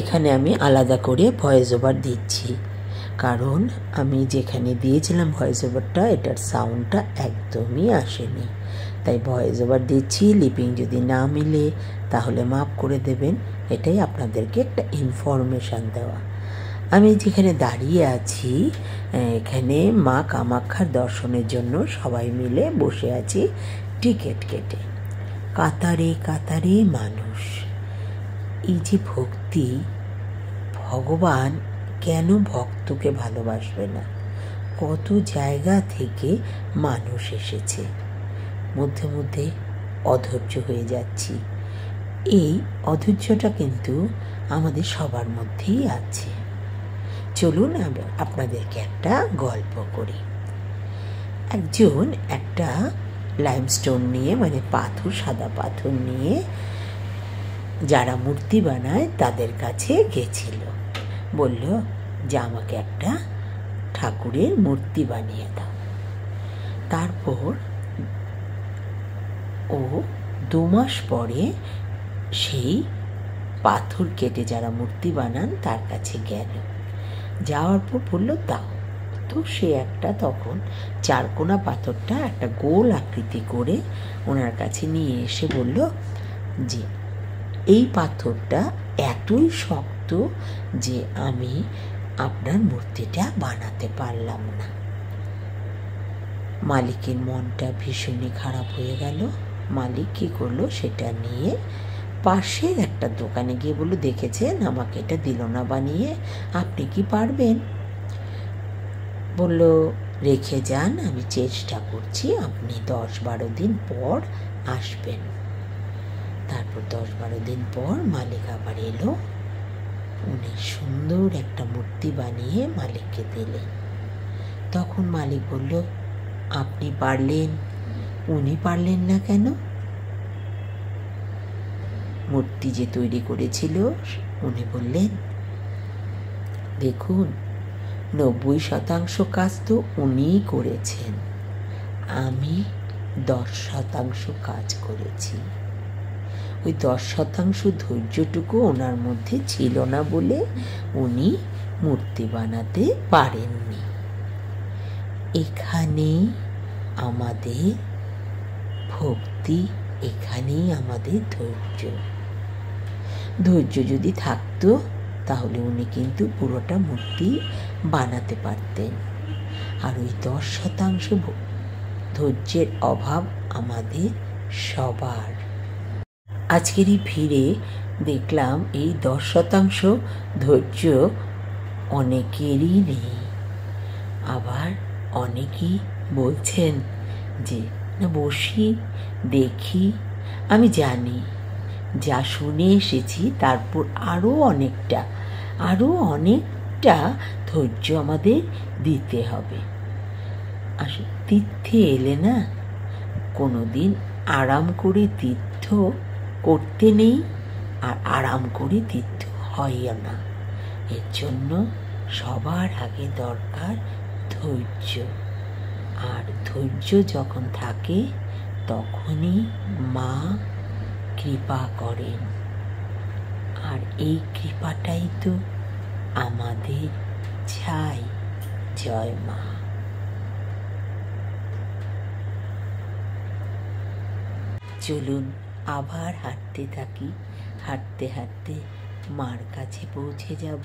এখানে আমি আলাদা করে ভয়েস ওভার দিচ্ছি, কারণ আমি যেখানে দিয়েছিলাম ভয়েস ওভারটা এটার সাউন্ডটা একদমই আসেনি, তাই ভয়েস ওভার দিচ্ছি। লিপিং যদি না মিলে তাহলে মাফ করে দেবেন, এটাই আপনাদেরকে একটা ইনফরমেশান দেওয়া। আমি যেখানে দাঁড়িয়ে আছি এখানে মা কামাখ্যার দর্শনের জন্য সবাই মিলে বসে আছি টিকিট কেটে। কাতারে কাতারে মানুষ। এই যে ভক্তি, ভগবান কেন ভক্তকে ভালোবাসবে না? কত জায়গা থেকে মানুষ এসেছে, মধ্যে মধ্যে অধৈর্য হয়ে যাচ্ছি। এই অধৈর্যটা কিন্তু আমাদের সবার মধ্যেই আছে। চলুন আপনাদেরকে একটা গল্প করি। একজন একটা লাইমস্টোন নিয়ে, মানে পাথর, সাদা পাথর নিয়ে যারা মূর্তি বানায় তাদের কাছে গেছিল। বলল যে আমাকে একটা ঠাকুরের মূর্তি বানিয়ে দাও। তারপর ও 2 মাস পরে সেই পাথর কেটে যারা মূর্তি বানান তার কাছে গেল। যাওয়ার পর বললো দাও। তো সে একটা তখন 4 কোনা পাথরটা একটা গোল আকৃতি করে ওনার কাছে নিয়ে এসে বলল যে এই পাথরটা এতই শক্ত যে আমি আপনার মূর্তিটা বানাতে পারলাম না। মালিকের মনটা ভীষণই খারাপ হয়ে গেল। মালিক কী করলো, সেটা নিয়ে পাশের একটা দোকানে গিয়ে বলল, দেখেছেন আমাকে এটা দিল না বানিয়ে, আপনি কি পারবেন? বলল রেখে যান, আমি চেষ্টা করছি, আপনি 10-12 দিন পর আসবেন। তারপর 10-12 দিন পর মালিক আবার এলো। উনি সুন্দর একটা মূর্তি বানিয়ে মালিককে দিলেন। তখন মালিক বলল, আপনি পারলেন, উনি পারলেন না কেন? মূর্তি যে তৈরি করেছিল উনি বললেন, দেখুন 90% কাজ তো উনিই করেছেন, আমি 10% কাজ করেছি। ওই 10% ধৈর্যটুকু ওনার মধ্যে ছিল না বলে উনি মূর্তি বানাতে পারেননি। এখানেই আমাদের ভক্তি, এখানেই আমাদের ধৈর্য। ধৈর্য যদি থাকতো তাহলে উনি কিন্তু পুরোটা মূর্তি বানাতে পারতেন। আর ওই 10% ধৈর্যের অভাব আমাদের সবার। আজকের এই ভিড়ে দেখলাম এই 10% ধৈর্য অনেকেরই নেই। আবার অনেকেই বলছেন যে না বসি দেখি। আমি জানি, যা শুনে এসেছি তারপর আরও অনেকটা ধৈর্য আমাদের দিতে হবে। আসলে তীর্থে এলে না কোনোদিন আরাম করে তীর্থ করতে নেই, আর আরাম করে তীর্থ হয়ও না। এর জন্য সবার আগে দরকার ধৈর্য। আর ধৈর্য যখন থাকে তখনই মা কৃপা করেন। আর এই কৃপাটাই তো আমাদের চাই। জয় মা। চলুন আবার হাঁটতে থাকি, হাঁটতে হাঁটতে মার কাছে পৌঁছে যাব।